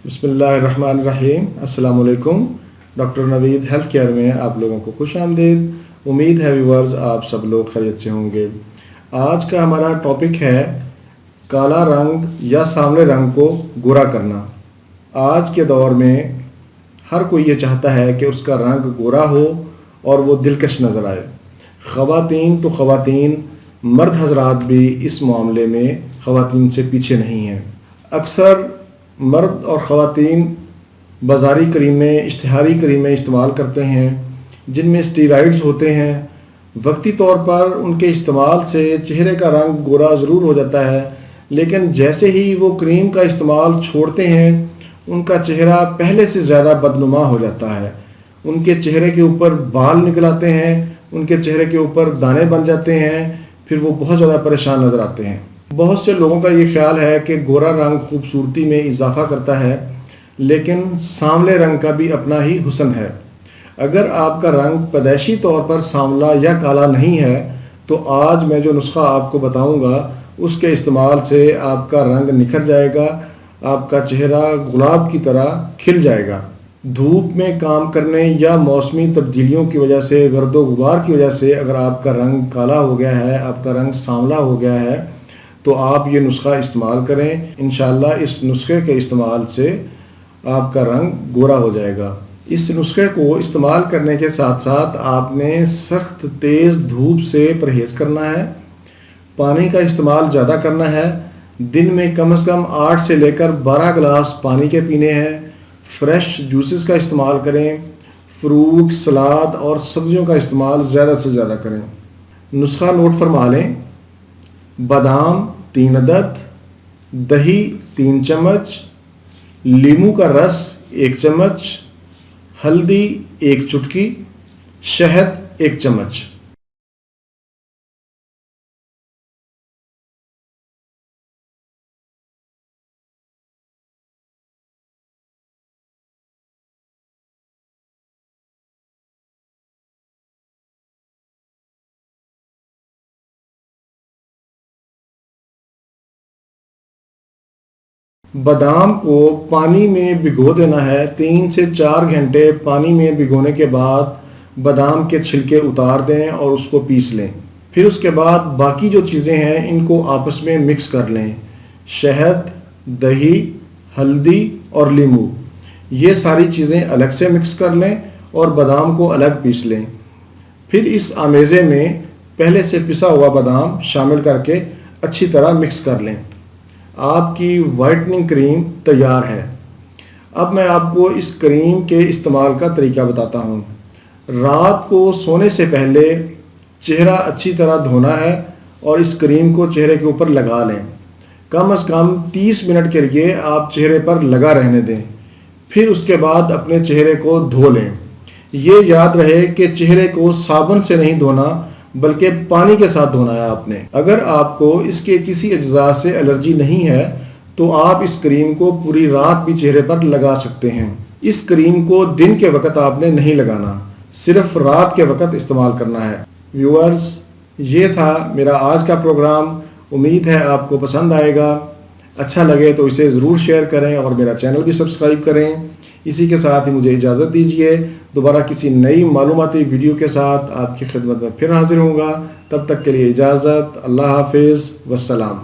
بسم اللہ الرحمن الرحیم۔ السلام علیکم۔ ڈاکٹر نوید ہیلتھ کیئر میں آپ لوگوں کو خوش آمدید۔ امید ہے ویورز آپ سب لوگ خیریت سے ہوں گے۔ آج کا ہمارا ٹاپک ہے کالا رنگ یا سانولے رنگ کو گورا کرنا۔ آج کے دور میں ہر کوئی یہ چاہتا ہے کہ اس کا رنگ گورا ہو اور وہ دلکش نظر آئے۔ خواتین تو خواتین، مرد حضرات بھی اس معاملے میں خواتین سے پیچھے نہیں ہیں۔ اکثر مرد اور خواتین بازاری کریمیں، اشتہاری کریمیں استعمال کرتے ہیں جن میں اسٹیرائڈز ہوتے ہیں۔ وقتی طور پر ان کے استعمال سے چہرے کا رنگ گورا ضرور ہو جاتا ہے، لیکن جیسے ہی وہ کریم کا استعمال چھوڑتے ہیں ان کا چہرہ پہلے سے زیادہ بدنما ہو جاتا ہے۔ ان کے چہرے کے اوپر بال نکل آتے ہیں، ان کے چہرے کے اوپر دانے بن جاتے ہیں، پھر وہ بہت زیادہ پریشان نظر آتے ہیں۔ بہت سے لوگوں کا یہ خیال ہے کہ گورا رنگ خوبصورتی میں اضافہ کرتا ہے، لیکن سانولے رنگ کا بھی اپنا ہی حسن ہے۔ اگر آپ کا رنگ پیدائشی طور پر سانولا یا کالا نہیں ہے تو آج میں جو نسخہ آپ کو بتاؤں گا اس کے استعمال سے آپ کا رنگ نکھر جائے گا، آپ کا چہرہ گلاب کی طرح کھل جائے گا۔ دھوپ میں کام کرنے یا موسمی تبدیلیوں کی وجہ سے، گرد و غبار کی وجہ سے اگر آپ کا رنگ کالا ہو گیا ہے، آپ کا رنگ سانولا ہو گیا ہے تو آپ یہ نسخہ استعمال کریں۔ انشاءاللہ اس نسخے کے استعمال سے آپ کا رنگ گورا ہو جائے گا۔ اس نسخے کو استعمال کرنے کے ساتھ ساتھ آپ نے سخت تیز دھوپ سے پرہیز کرنا ہے، پانی کا استعمال زیادہ کرنا ہے۔ دن میں کم از کم 8 سے لے کر 12 گلاس پانی کے پینے ہیں۔ فریش جوسز کا استعمال کریں، فروٹ، سلاد اور سبزیوں کا استعمال زیادہ سے زیادہ کریں۔ نسخہ نوٹ فرما لیں: بادام 3 عدد، دہی 3 چمچ، لیموں کا رس 1 چمچ، ہلدی 1 چٹکی، شہد 1 چمچ۔ بادام کو پانی میں بھگو دینا ہے۔ 3 سے 4 گھنٹے پانی میں بھگونے کے بعد بادام کے چھلکے اتار دیں اور اس کو پیس لیں۔ پھر اس کے بعد باقی جو چیزیں ہیں ان کو آپس میں مکس کر لیں۔ شہد، دہی، ہلدی اور لیموں، یہ ساری چیزیں الگ سے مکس کر لیں اور بادام کو الگ پیس لیں۔ پھر اس آمیزے میں پہلے سے پسا ہوا بادام شامل کر کے اچھی طرح مکس کر لیں۔ آپ کی وائٹننگ کریم تیار ہے۔ اب میں آپ کو اس کریم کے استعمال کا طریقہ بتاتا ہوں۔ رات کو سونے سے پہلے چہرہ اچھی طرح دھونا ہے اور اس کریم کو چہرے کے اوپر لگا لیں۔ کم از کم 30 منٹ کے لیے آپ چہرے پر لگا رہنے دیں، پھر اس کے بعد اپنے چہرے کو دھو لیں۔ یہ یاد رہے کہ چہرے کو صابن سے نہیں دھونا بلکہ پانی کے ساتھ دھونا ہے آپ نے۔ اگر آپ کو اس کے کسی اجزاء سے الرجی نہیں ہے تو آپ اس کریم کو پوری رات بھی چہرے پر لگا سکتے ہیں۔ اس کریم کو دن کے وقت آپ نے نہیں لگانا، صرف رات کے وقت استعمال کرنا ہے۔ ویورز، یہ تھا میرا آج کا پروگرام۔ امید ہے آپ کو پسند آئے گا۔ اچھا لگے تو اسے ضرور شیئر کریں اور میرا چینل بھی سبسکرائب کریں۔ اسی کے ساتھ ہی مجھے اجازت دیجیے، دوبارہ کسی نئی معلوماتی ویڈیو کے ساتھ آپ کی خدمت میں پھر حاضر ہوں گا۔ تب تک کے لیے اجازت۔ اللہ حافظ، والسلام۔